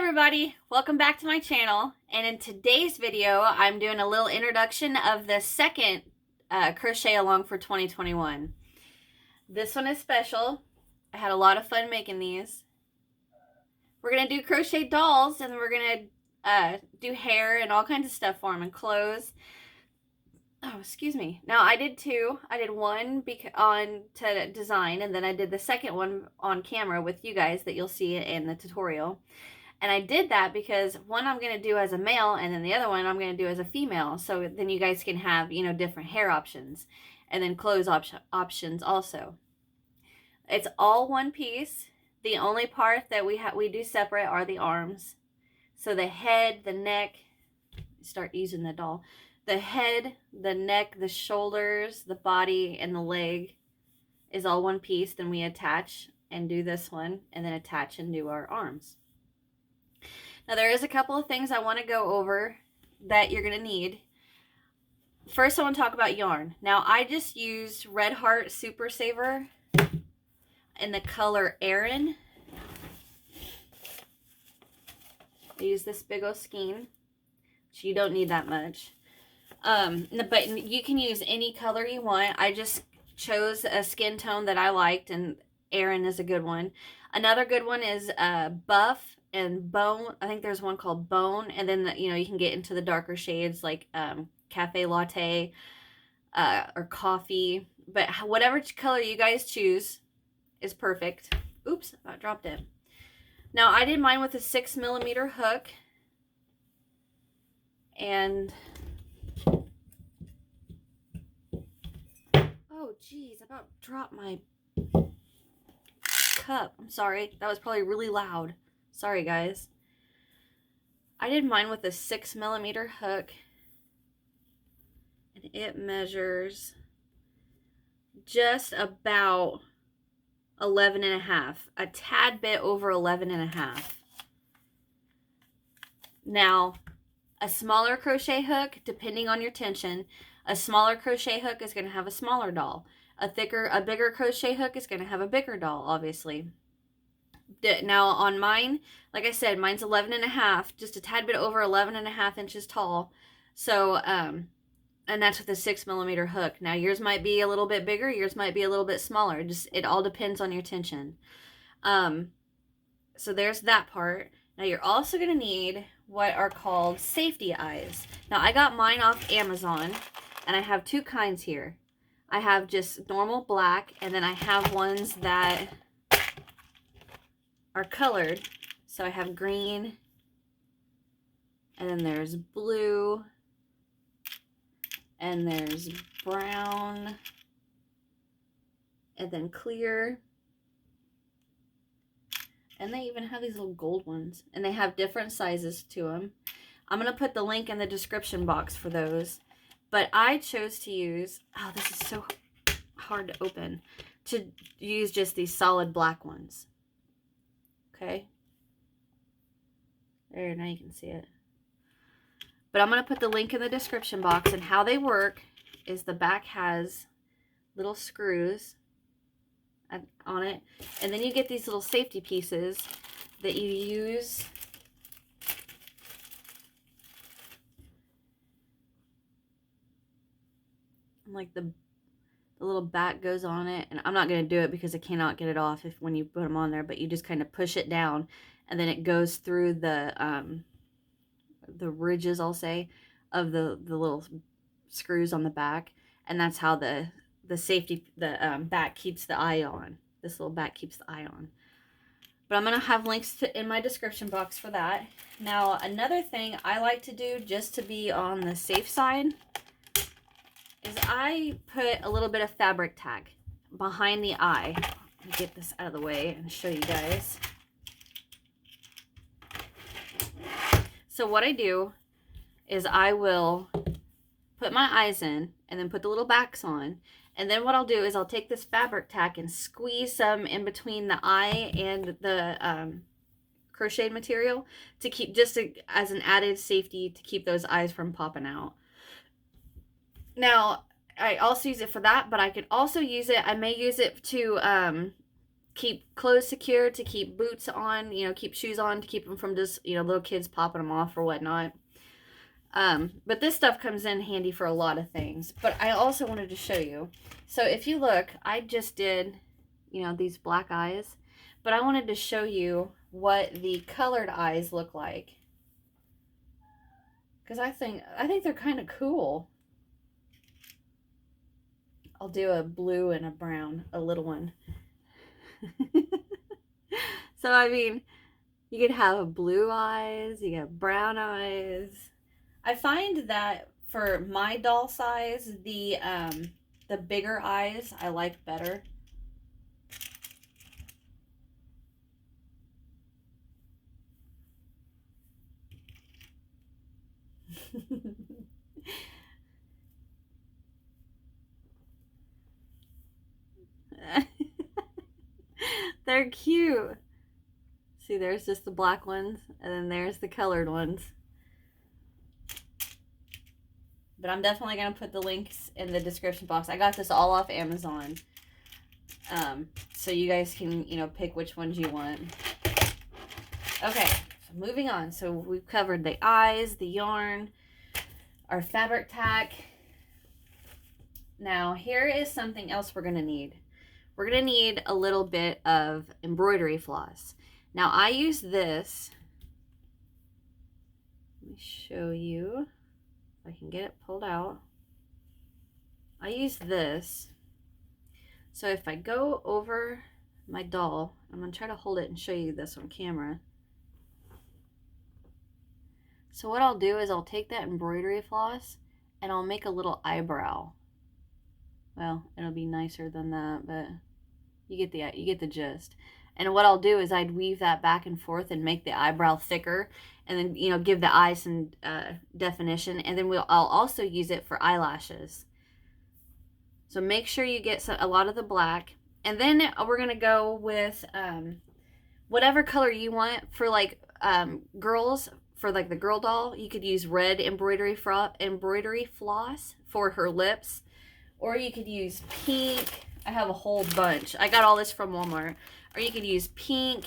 everybody, welcome back to my channel, and in today's video I'm doing a little introduction of the second crochet along for 2021. This one is special. I had a lot of fun making these. We're going to do crochet dolls, and we're going to do hair and all kinds of stuff for them and clothes. Oh, excuse me. Now I did two. I did one to design, and then I did the second one on camera with you guys that you'll see in the tutorial. And I did that because one I'm going to do as a male, and then the other one I'm going to do as a female. So then you guys can have, you know, different hair options, and then clothes options also. It's all one piece. The only part that we do separate are the arms. So the head, the neck, start using the doll. The head, the neck, the shoulders, the body, and the leg is all one piece. Then we attach and do this one, and then attach and do our arms. Now there is a couple of things I want to go over that you're going to need. First, I want to talk about yarn. Now I just used Red Heart Super Saver in the color Aran. I use this big old skein, so you don't need that much. But you can use any color you want. I just chose a skin tone that I liked, and Aran is a good one. Another good one is Buff and Bone. I think there's one called Bone, and then you can get into the darker shades like Cafe Latte or Coffee. But whatever color you guys choose is perfect. Oops, I dropped it. Now I did mine with a 6mm hook, and oh geez, I about dropped my cup. I'm sorry. That was probably really loud. Sorry, guys. I did mine with a 6mm hook, and it measures just about 11.5, a tad bit over 11.5. Now, a smaller crochet hook, depending on your tension, a smaller crochet hook is going to have a smaller doll. A bigger crochet hook is going to have a bigger doll, obviously. Now on mine, like I said, mine's 11.5, just a tad bit over 11.5 inches tall. So, and that's with a 6mm hook. Now yours might be a little bit bigger, yours might be a little bit smaller. It all depends on your tension. So there's that part. Now you're also going to need what are called safety eyes. Now I got mine off Amazon, and I have two kinds here. I have just normal black, and then I have ones that are colored. So I have green, and then there's blue, and there's brown, and then clear. And they even have these little gold ones, and they have different sizes to them. I'm going to put the link in the description box for those. But I chose to use, oh, this is so hard to open, to use just these solid black ones. Okay. There, now you can see it. But I'm going to put the link in the description box, and how they work is the back has little screws on it, and then you get these little safety pieces that you use like the little back goes on it, and I'm not going to do it because I cannot get it off when you put them on there, but you just kind of push it down, and then it goes through the ridges, I'll say, of the little screws on the back, and that's how the back keeps the eye on. This little back keeps the eye on. But I'm going to have links in my description box for that. Now, another thing I like to do just to be on the safe side is I put a little bit of Fabric Tac behind the eye. Let me get this out of the way and show you guys. So what I do is I will put my eyes in and then put the little backs on. And then what I'll do is I'll take this Fabric Tac and squeeze some in between the eye and the crocheted material to keep, as an added safety, to keep those eyes from popping out. Now, I also use it for that, but I could also use it, I may use it to keep clothes secure, to keep boots on, you know, keep shoes on, to keep them from just, you know, little kids popping them off or whatnot. But this stuff comes in handy for a lot of things. But I also wanted to show you. So if you look, I just did, you know, these black eyes. But I wanted to show you what the colored eyes look like. Because I think they're kind of cool. I'll do a blue and a brown, a little one. So, I mean, you could have blue eyes, you have brown eyes. I find that for my doll size, the bigger eyes I like better. They're cute. See, there's just the black ones, and then there's the colored ones. But I'm definitely going to put the links in the description box. I got this all off Amazon. So you guys can, you know, pick which ones you want. Okay, so moving on. So we've covered the eyes, the yarn, our fabric tack. Now, here is something else we're going to need. We're going to need a little bit of embroidery floss. Now, I use this. Let me show you if I can get it pulled out. I use this. So if I go over my doll, I'm going to try to hold it and show you this on camera. So what I'll do is I'll take that embroidery floss and I'll make a little eyebrow. Well, it'll be nicer than that, but you get the gist. And what I'll do is I'd weave that back and forth and make the eyebrow thicker, and then, you know, give the eye some definition. And then I'll also use it for eyelashes. So make sure you get a lot of the black. And then we're gonna go with whatever color you want for, like, girls. For like the girl doll, you could use red embroidery floss for her lips, or you could use pink. I have a whole bunch. I got all this from Walmart. Or you could use pink.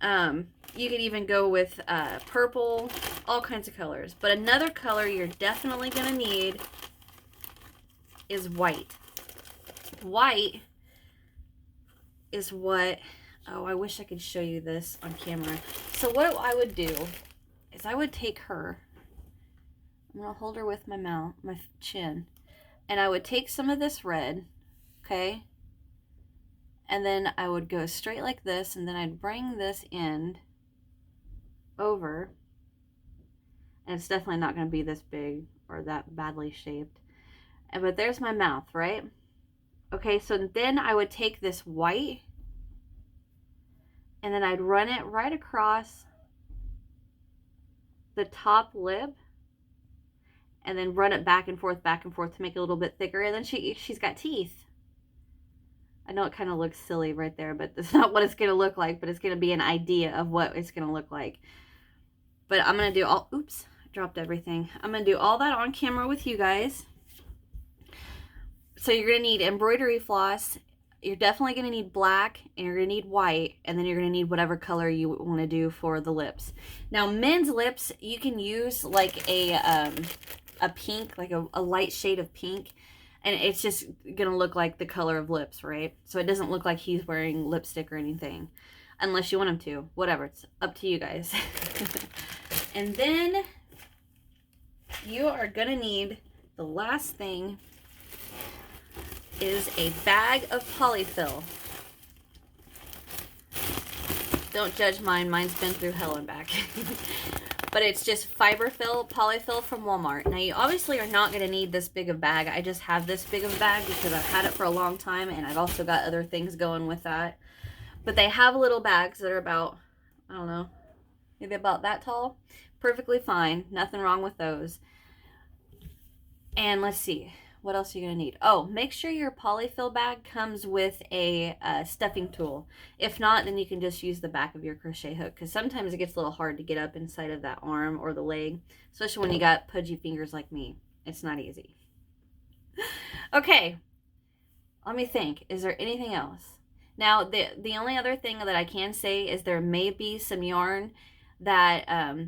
You could even go with purple, all kinds of colors. But another color you're definitely going to need is white. White is what, oh, I wish I could show you this on camera. So what I would do is I would take her, I'm going to hold her with my mouth, my chin, and I would take some of this red, okay? And then I would go straight like this, and then I'd bring this end over. And it's definitely not going to be this big or that badly shaped. But there's my mouth, right? Okay, so then I would take this white, and then I'd run it right across the top lip, and then run it back and forth to make it a little bit thicker. And then she's got teeth. I know it kind of looks silly right there, but that's not what it's going to look like, but it's going to be an idea of what it's going to look like. But I'm going to do all, oops, I dropped everything. I'm going to do all that on camera with you guys. So you're going to need embroidery floss. You're definitely going to need black, and you're going to need white, and then you're going to need whatever color you want to do for the lips. Now, men's lips, you can use like a pink, like a light shade of pink. And it's just going to look like the color of lips, right? So it doesn't look like he's wearing lipstick or anything. Unless you want him to. Whatever. It's up to you guys. And then you are going to need, the last thing is a bag of Polyfill. Don't judge mine. Mine's been through hell and back. But it's just Polyfill from Walmart. Now, you obviously are not going to need this big of bag. I just have this big of bag because I've had it for a long time, and I've also got other things going with that. But they have little bags that are about, I don't know, maybe about that tall. Perfectly fine. Nothing wrong with those. And let's see. What else are you going to need? Oh, make sure your Polyfill bag comes with a stuffing tool. If not, then you can just use the back of your crochet hook, because sometimes it gets a little hard to get up inside of that arm or the leg, especially when you got pudgy fingers like me. It's not easy. Okay, let me think. Is there anything else? Now, the only other thing that I can say is there may be some yarn that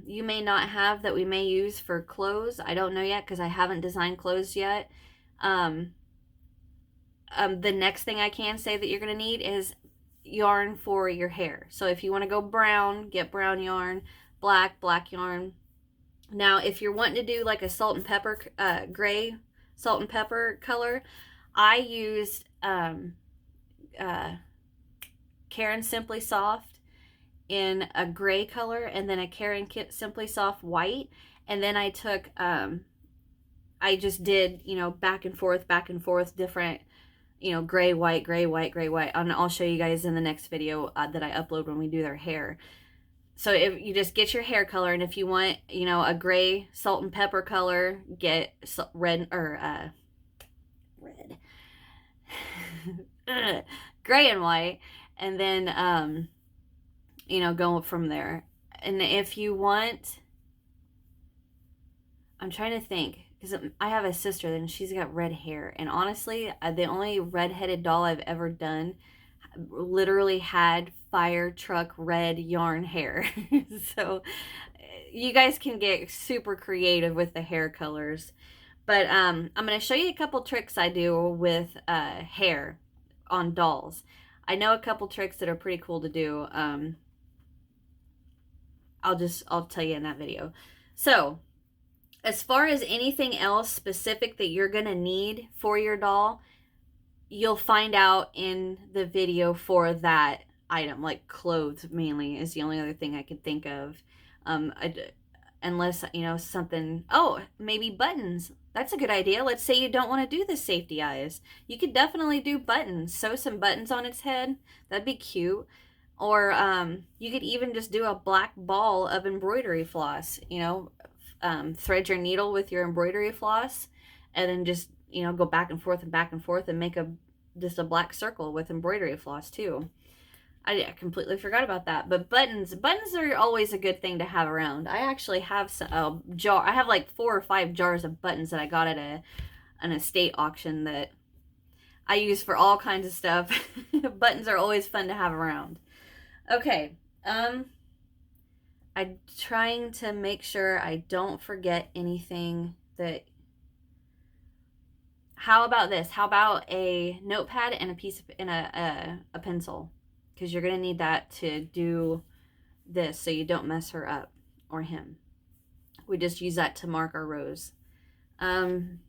you may not have that we may use for clothes. I don't know yet because I haven't designed clothes yet. The next thing I can say that you're going to need is yarn for your hair. So if you want to go brown, get brown yarn, black yarn. Now, if you're wanting to do like a salt and pepper, gray salt and pepper color, I used Karen Simply Soft in a gray color, and then a Karen Simply Soft white, and then I took I just did, you know, back and forth different, you know, gray white, and I'll show you guys in the next video that I upload when we do their hair. So if you just get your hair color, and if you want, you know, a gray salt and pepper color, get red or gray and white, and then you know, go from there. And if you want, I'm trying to think, because I have a sister and she's got red hair, and honestly, the only red-headed doll I've ever done literally had fire truck red yarn hair. So you guys can get super creative with the hair colors. But I'm going to show you a couple tricks I do with hair on dolls. I know a couple tricks that are pretty cool to do. I'll tell you in that video. So as far as anything else specific that you're going to need for your doll, you'll find out in the video for that item. Like clothes mainly is the only other thing I could think of. Unless, you know, something, oh, maybe buttons. That's a good idea. Let's say you don't want to do the safety eyes. You could definitely do buttons. Sew some buttons on its head. That'd be cute. Or you could even just do a black ball of embroidery floss, you know, thread your needle with your embroidery floss, and then just, you know, go back and forth and make just a black circle with embroidery floss too. I completely forgot about that. But buttons are always a good thing to have around. I actually have a jar. I have like 4 or 5 jars of buttons that I got at an estate auction that I use for all kinds of stuff. Buttons are always fun to have around. Okay, I'm trying to make sure I don't forget anything that... How about this? How about a notepad and a pencil? Because you're going to need that to do this so you don't mess her up or him. We just use that to mark our rows. I'm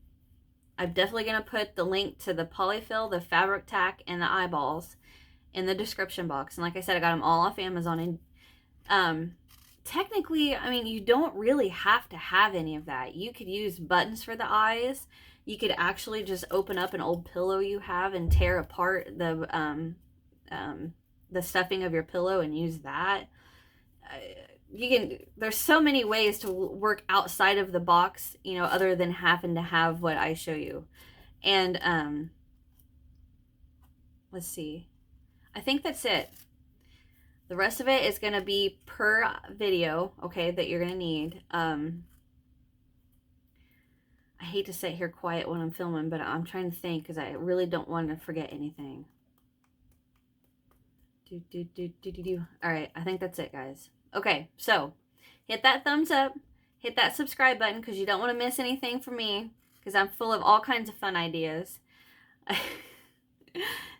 definitely going to put the link to the Polyfill, the Fabric Tac, and the eyeballs in the description box. And like I said, I got them all off Amazon. And technically, I mean, you don't really have to have any of that. You could use buttons for the eyes. You could actually just open up an old pillow you have and tear apart the stuffing of your pillow and use that. There's so many ways to work outside of the box, you know, other than having to have what I show you. And let's see, I think that's it. The rest of it is going to be per video, okay, that you're going to need. I hate to sit here quiet when I'm filming, but I'm trying to think because I really don't want to forget anything. All right, I think that's it, guys. Okay, so hit that thumbs up, hit that subscribe button because you don't want to miss anything from me because I'm full of all kinds of fun ideas.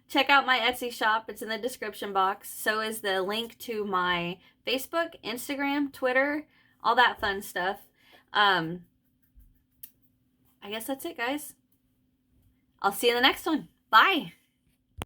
Check out my Etsy shop. It's in the description box. So is the link to my Facebook, Instagram, Twitter, all that fun stuff. I guess that's it, guys. I'll see you in the next one. Bye.